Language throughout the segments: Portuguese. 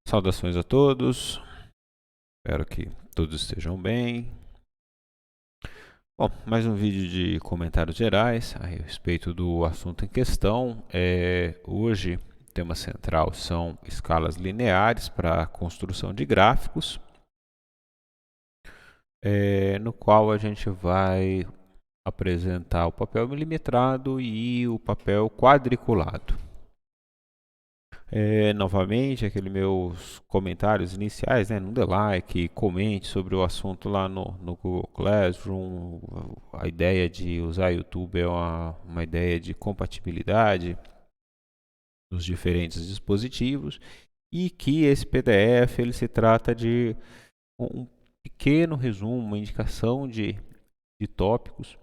Saudações a todos, espero que todos estejam bem. Bom, mais um vídeo de comentários gerais a respeito do assunto em questão. Hoje, o tema central são escalas lineares para a construção de gráficos, no qual a gente vai apresentar o papel milimetrado e o papel quadriculado. Novamente, aqueles meus comentários iniciais, né? Não dê like, comente sobre o assunto lá no Google Classroom. A ideia de usar YouTube é uma ideia de compatibilidade dos diferentes dispositivos e que esse PDF ele se trata de um pequeno resumo, uma indicação de tópicos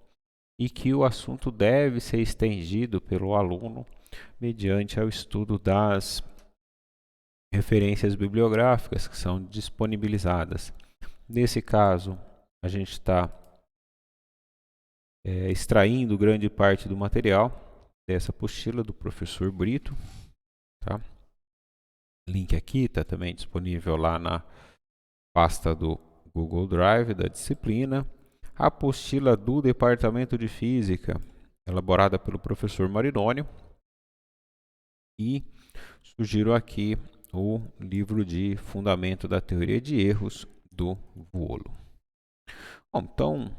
e que o assunto deve ser estendido pelo aluno mediante ao estudo das referências bibliográficas que são disponibilizadas. Nesse caso, a gente está extraindo grande parte do material dessa apostila do professor Brito. Tá? Link aqui está também disponível lá na pasta do Google Drive da disciplina. A apostila do Departamento de Física, elaborada pelo professor Marinoni. E sugiro aqui o livro de Fundamento da Teoria de Erros do Vuolo. Bom, então,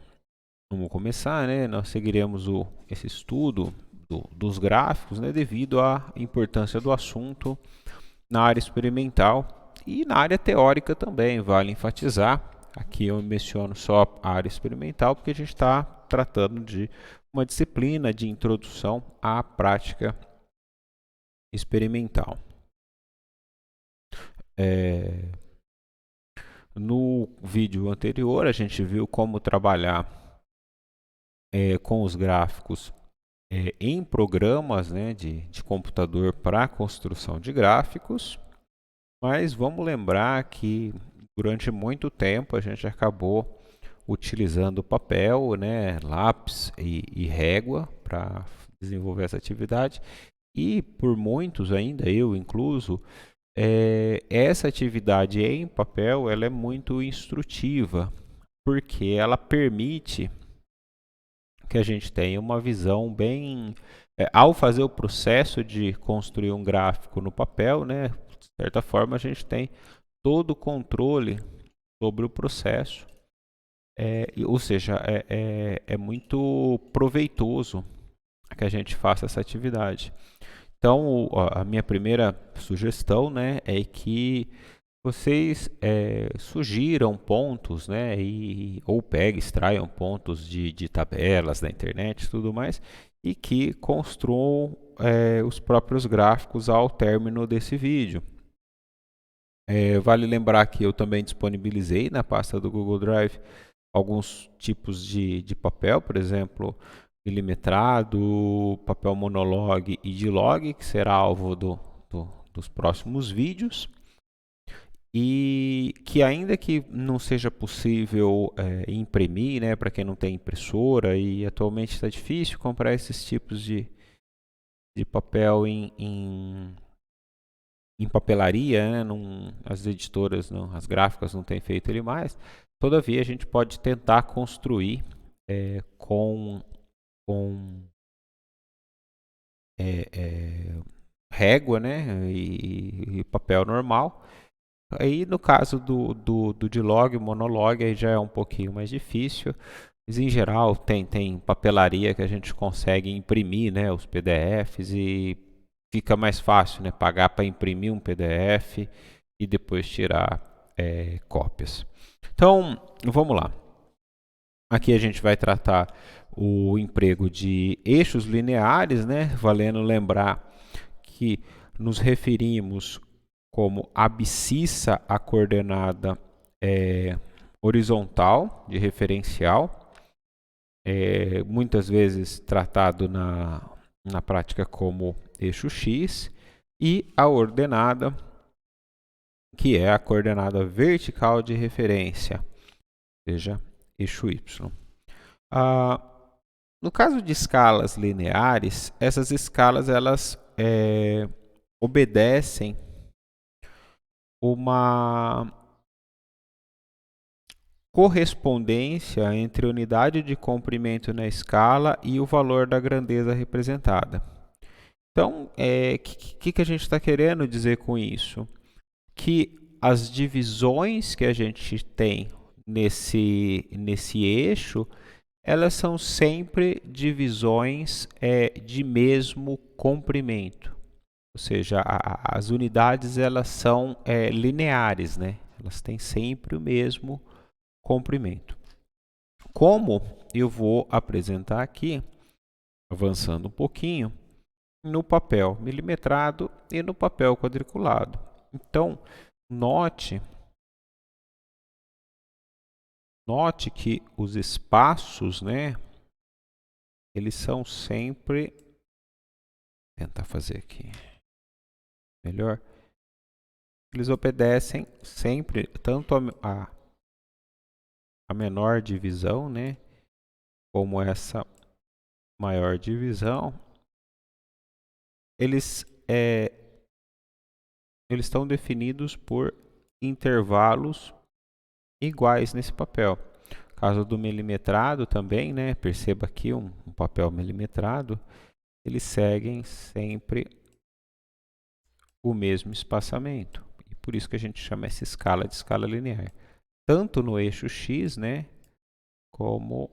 vamos começar, né? Nós seguiremos esse estudo dos gráficos, né? Devido à importância do assunto na área experimental e na área teórica também, vale enfatizar. Aqui eu menciono só a área experimental porque a gente está tratando de uma disciplina de introdução à prática experimental. No vídeo anterior a gente viu como trabalhar com os gráficos em programas, né, de computador para construção de gráficos, mas vamos lembrar que durante muito tempo a gente acabou utilizando papel, né, lápis e régua para desenvolver essa atividade e por muitos ainda, eu incluso, essa atividade em papel ela é muito instrutiva, porque ela permite que a gente tenha uma visão bem... ao fazer o processo de construir um gráfico no papel, né, de certa forma a gente tem todo o controle sobre o processo, ou seja, é muito proveitoso que a gente faça essa atividade. Então, a minha primeira sugestão, né, é que vocês sugiram pontos, né, ou extraiam pontos de tabelas da internet e tudo mais, e que construam os próprios gráficos ao término desse vídeo. Vale lembrar que eu também disponibilizei na pasta do Google Drive alguns tipos de papel, por exemplo, milimetrado, papel monologue e de log, que será alvo dos próximos vídeos. E que ainda que não seja possível imprimir, né, para quem não tem impressora, e atualmente está difícil comprar esses tipos de papel em papelaria, né, as editoras, as gráficas não têm feito ele mais. Todavia, a gente pode tentar construir com régua, né, e papel normal. Aí no caso do D-Log, monologue, aí já é um pouquinho mais difícil. Mas em geral tem papelaria que a gente consegue imprimir, né, os PDFs e fica mais fácil, né, pagar para imprimir um PDF e depois tirar cópias. Então vamos lá. Aqui a gente vai tratar o emprego de eixos lineares, né, valendo lembrar que nos referimos como abscissa a coordenada horizontal de referencial, muitas vezes tratado na prática como eixo X, e a ordenada, que é a coordenada vertical de referência, ou seja, eixo Y. No caso de escalas lineares, essas escalas elas obedecem uma correspondência entre a unidade de comprimento na escala e o valor da grandeza representada. Então, o que a gente está querendo dizer com isso? Que as divisões que a gente tem nesse eixo, elas são sempre divisões de mesmo comprimento. Ou seja, as unidades elas são lineares, né? Elas têm sempre o mesmo comprimento. Como eu vou apresentar aqui, avançando um pouquinho, no papel milimetrado e no papel quadriculado. Então, note que os espaços, né, eles são sempre, vou tentar fazer aqui melhor, eles obedecem sempre tanto a menor divisão, né, como essa maior divisão, eles estão definidos por intervalos iguais nesse papel. Caso do milimetrado também, né, perceba aqui um papel milimetrado, eles seguem sempre o mesmo espaçamento. E por isso que a gente chama essa escala de escala linear. Tanto no eixo x, né, como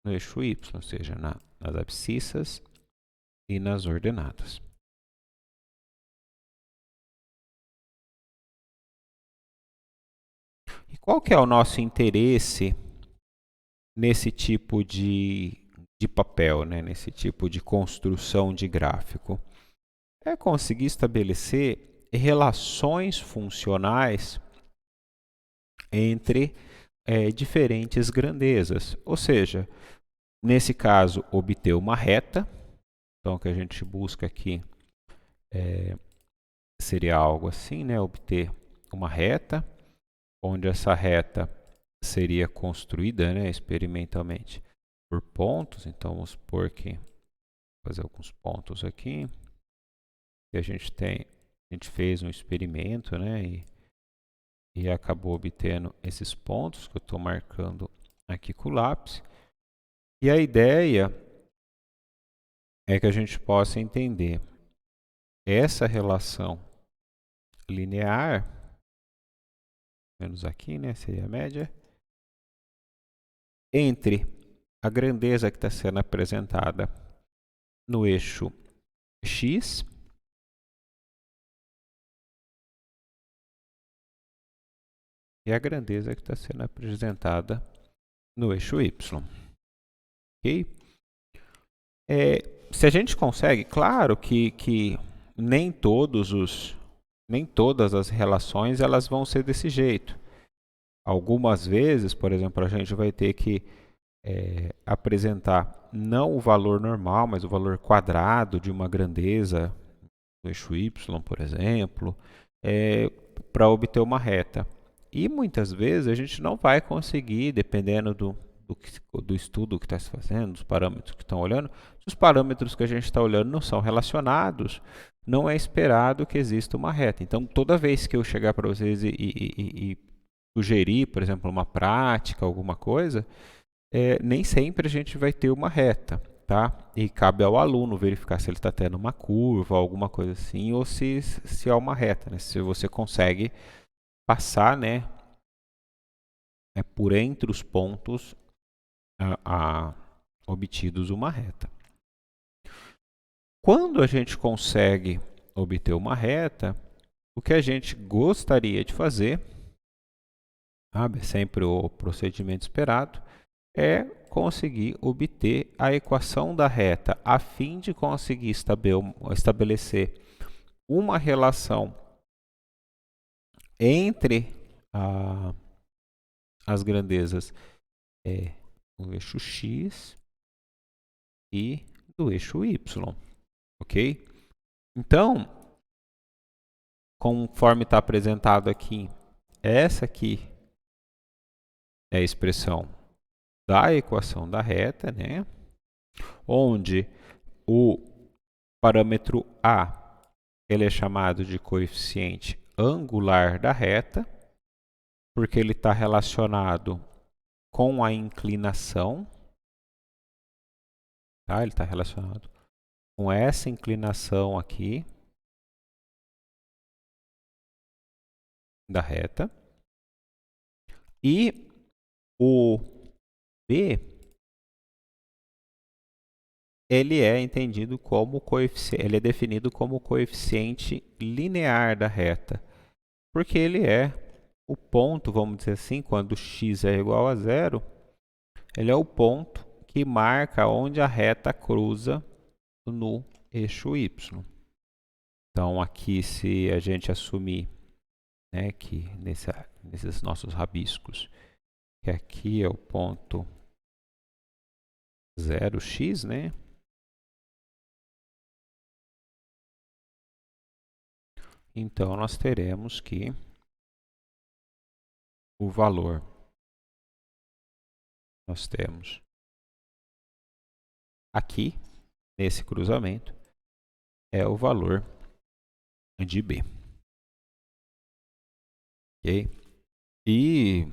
no eixo y, ou seja, nas abscissas e nas ordenadas. E qual que é o nosso interesse nesse tipo de papel, né? Nesse tipo de construção de gráfico? É conseguir estabelecer relações funcionais entre diferentes grandezas. Ou seja, nesse caso, obter uma reta. Então, o que a gente busca aqui seria algo assim, né? Obter uma reta, onde essa reta seria construída, né, experimentalmente por pontos. Então, vamos supor que fazer alguns pontos aqui. E a gente fez um experimento, né, e acabou obtendo esses pontos que eu estou marcando aqui com o lápis. E a ideia é que a gente possa entender essa relação linear, menos aqui, né, seria a média, entre a grandeza que está sendo apresentada no eixo x e a grandeza que está sendo apresentada no eixo y. Ok? Se a gente consegue, claro que nem todas as relações elas vão ser desse jeito. Algumas vezes, por exemplo, a gente vai ter que apresentar não o valor normal, mas o valor quadrado de uma grandeza no eixo y, por exemplo, para obter uma reta. E muitas vezes a gente não vai conseguir, dependendo do estudo que está se fazendo, dos parâmetros que estão olhando, se os parâmetros que a gente está olhando não são relacionados, não é esperado que exista uma reta. Então, toda vez que eu chegar para vocês e sugerir, por exemplo, uma prática, alguma coisa, nem sempre a gente vai ter uma reta, tá? E cabe ao aluno verificar se ele está tendo uma curva, alguma coisa assim, ou se há uma reta, né? Se você consegue passar, né, por entre os pontos obtidos uma reta. Quando a gente consegue obter uma reta, o que a gente gostaria de fazer, sabe, sempre o procedimento esperado, é conseguir obter a equação da reta, a fim de conseguir estabelecer uma relação entre as grandezas do eixo x e do eixo y, ok? Então, conforme está apresentado aqui, essa aqui é a expressão da equação da reta, né? Onde o parâmetro a ele é chamado de coeficiente angular da reta, porque ele está relacionado com a inclinação, tá? Ele está relacionado com essa inclinação aqui da reta. E o B, ele é entendido como coeficiente, ele é definido como coeficiente linear da reta, porque ele é o ponto, vamos dizer assim, quando x é igual a zero, ele é o ponto que marca onde a reta cruza no eixo y. Então, aqui, se a gente assumir, né, que nesses nossos rabiscos, que aqui é o ponto 0x, né? Então, nós teremos que o valor, nós temos aqui, nesse cruzamento, é o valor de B. Ok? E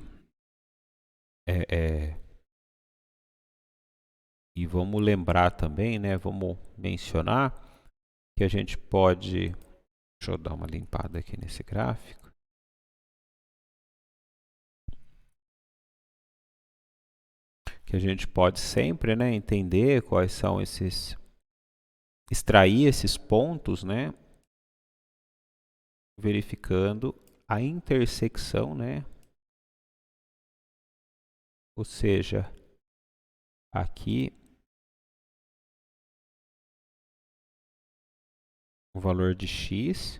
vamos lembrar também, né? Vamos mencionar que a gente pode... Deixa eu dar uma limpada aqui nesse gráfico. Que a gente pode sempre, né, entender quais são esses... extrair esses pontos, né? Verificando a intersecção, né? Ou seja, aqui o valor de x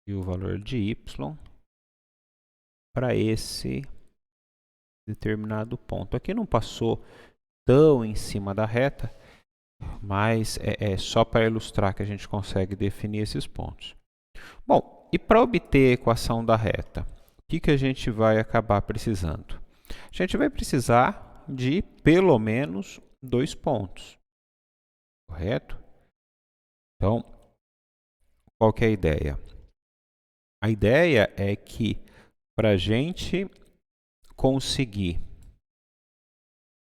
e o valor de y para esse determinado ponto. Aqui não passou tão em cima da reta, mas é só para ilustrar que a gente consegue definir esses pontos. Bom, e para obter a equação da reta, o que a gente vai acabar precisando? A gente vai precisar de pelo menos 2 pontos, correto? Então, qual que é a ideia? A ideia é que para a gente conseguir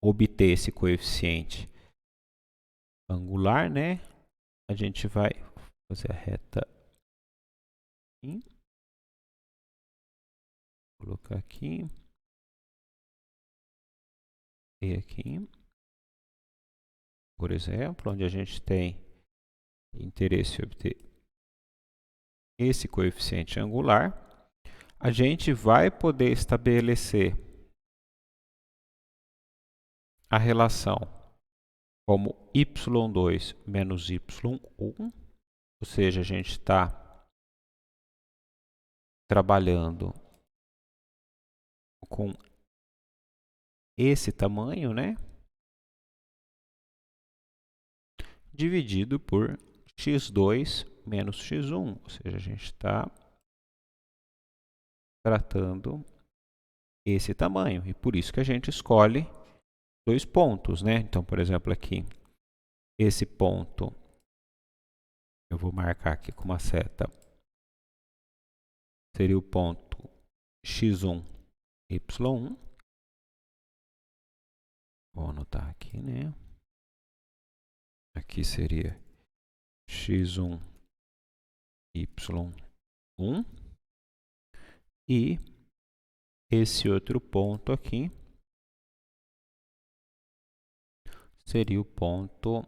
obter esse coeficiente angular, né? A gente vai fazer a reta aqui, colocar aqui e aqui, por exemplo, onde a gente tem interesse em obter esse coeficiente angular, a gente vai poder estabelecer a relação como y2 menos y1, ou seja, a gente está trabalhando com esse tamanho, né? Dividido por x2 menos x1, ou seja, a gente está tratando esse tamanho, e por isso que a gente escolhe 2 pontos, né? Então, por exemplo, aqui, esse ponto, eu vou marcar aqui com uma seta, seria o ponto x1, y1. Vou anotar aqui, né? Aqui seria x1, y1. E esse outro ponto aqui seria o ponto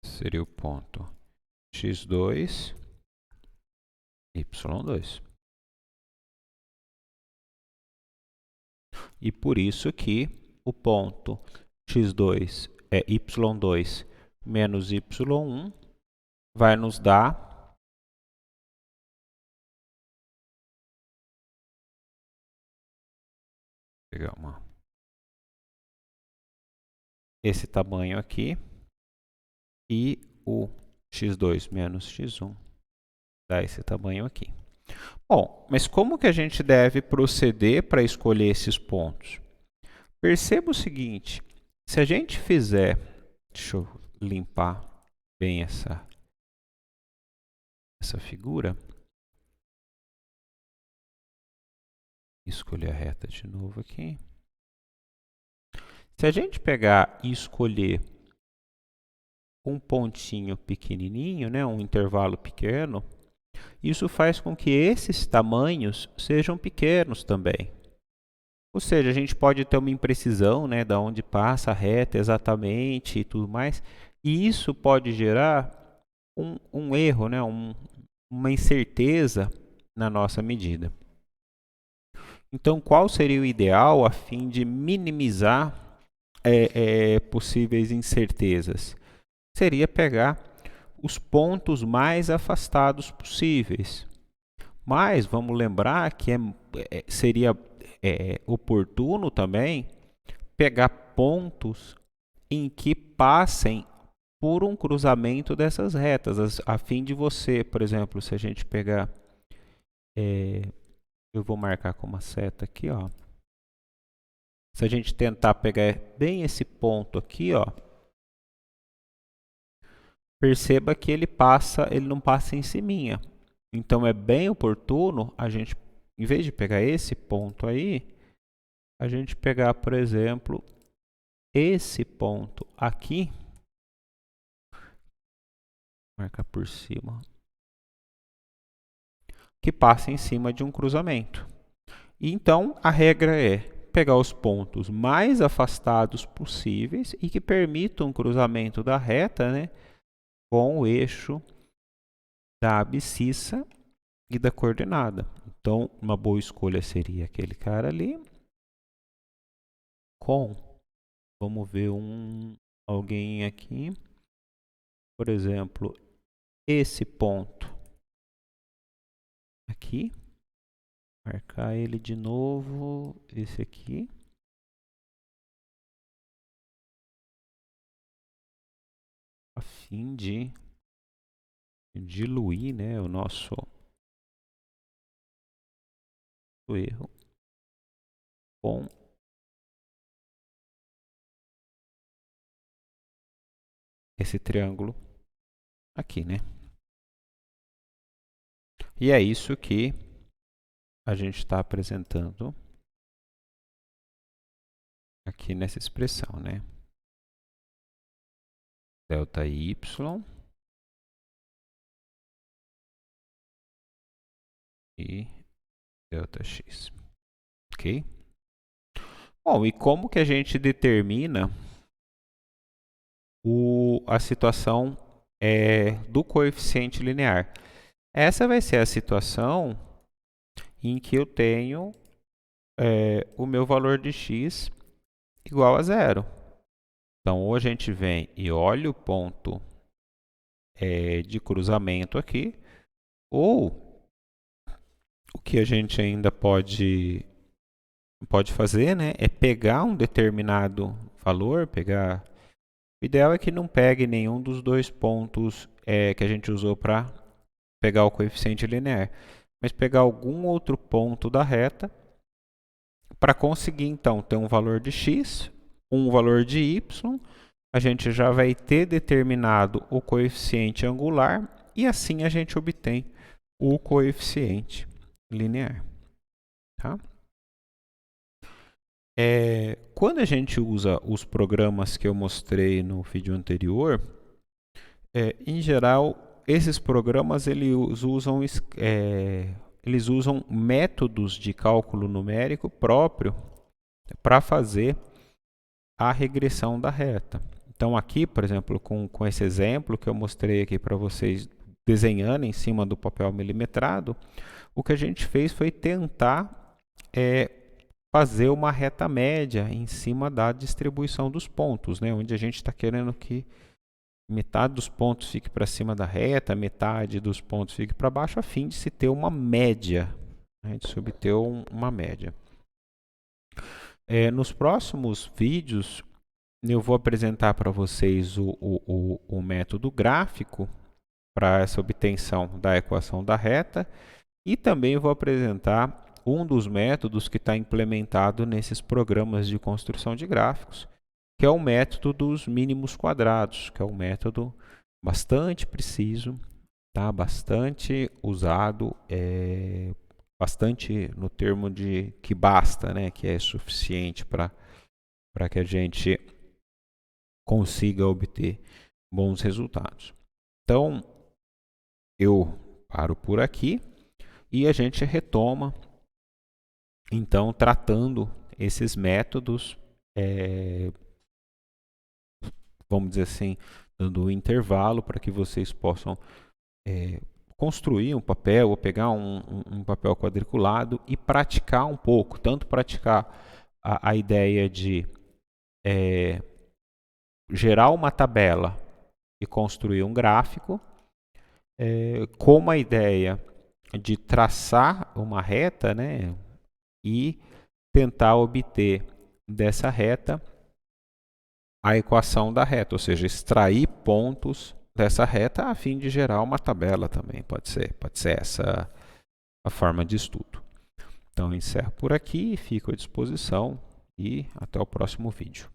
seria o ponto x2, y2. E por isso que o ponto x2 é y2 menos y1 vai nos dar pegar esse tamanho aqui, e o x2 menos x1 dá esse tamanho aqui. Bom, mas como que a gente deve proceder para escolher esses pontos? Perceba o seguinte, se a gente fizer, deixa eu limpar bem essa figura, escolher a reta de novo aqui. Se a gente pegar e escolher um pontinho pequenininho, né, um intervalo pequeno, isso faz com que esses tamanhos sejam pequenos também. Ou seja, a gente pode ter uma imprecisão, né, da onde passa a reta exatamente e tudo mais, e isso pode gerar um erro, né, uma incerteza na nossa medida. Então, qual seria o ideal a fim de minimizar possíveis incertezas? Seria pegar os pontos mais afastados possíveis. Mas vamos lembrar que seria oportuno também pegar pontos em que passem por um cruzamento dessas retas, a fim de você, por exemplo, se a gente pegar, eu vou marcar com uma seta aqui, ó. Se a gente tentar pegar bem esse ponto aqui, ó, perceba que ele não passa em cima. Então é bem oportuno a gente, em vez de pegar esse ponto aí, a gente pegar, por exemplo, esse ponto aqui, marcar por cima, que passa em cima de um cruzamento. E então a regra é pegar os pontos mais afastados possíveis e que permitam um cruzamento da reta, né, com o eixo da abscissa e da coordenada. Então, uma boa escolha seria aquele cara ali com, vamos ver alguém aqui, por exemplo, esse ponto aqui, marcar ele de novo, esse aqui, a fim de diluir, né, o nosso erro com esse triângulo aqui, né? E é isso que a gente está apresentando aqui nessa expressão, né? Delta y e delta x, ok? Bom, e como que a gente determina a situação do coeficiente linear? Essa vai ser a situação em que eu tenho o meu valor de x igual a zero. Então, ou a gente vem e olha o ponto de cruzamento aqui, ou o que a gente ainda pode fazer, né, é pegar um determinado valor, o ideal é que não pegue nenhum dos dois pontos que a gente usou para pegar o coeficiente linear, mas pegar algum outro ponto da reta para conseguir, então, ter um valor de x, um valor de y, a gente já vai ter determinado o coeficiente angular e assim a gente obtém o coeficiente linear. Tá? Quando a gente usa os programas que eu mostrei no vídeo anterior, em geral, esses programas eles usam métodos de cálculo numérico próprio para fazer a regressão da reta. Então aqui, por exemplo, com esse exemplo que eu mostrei aqui para vocês desenhando em cima do papel milimetrado, o que a gente fez foi tentar fazer uma reta média em cima da distribuição dos pontos, né? Onde a gente está querendo que metade dos pontos fique para cima da reta, metade dos pontos fique para baixo, a fim de se ter uma média, né? De se obter uma média. Nos próximos vídeos, eu vou apresentar para vocês o método gráfico para essa obtenção da equação da reta E também vou apresentar um dos métodos que está implementado nesses programas de construção de gráficos, que é o método dos mínimos quadrados, que é um método bastante preciso, tá? Bastante usado, bastante no termo de que basta, né? Que é suficiente para que a gente consiga obter bons resultados. Então, eu paro por aqui e a gente retoma, então, tratando esses métodos, vamos dizer assim, dando um intervalo para que vocês possam construir um papel ou pegar um papel quadriculado e praticar um pouco, tanto praticar a ideia de gerar uma tabela e construir um gráfico, como a ideia de traçar uma reta, né, e tentar obter dessa reta a equação da reta, ou seja, extrair pontos dessa reta a fim de gerar uma tabela também, pode ser essa a forma de estudo. Então, encerro por aqui, fico à disposição e até o próximo vídeo.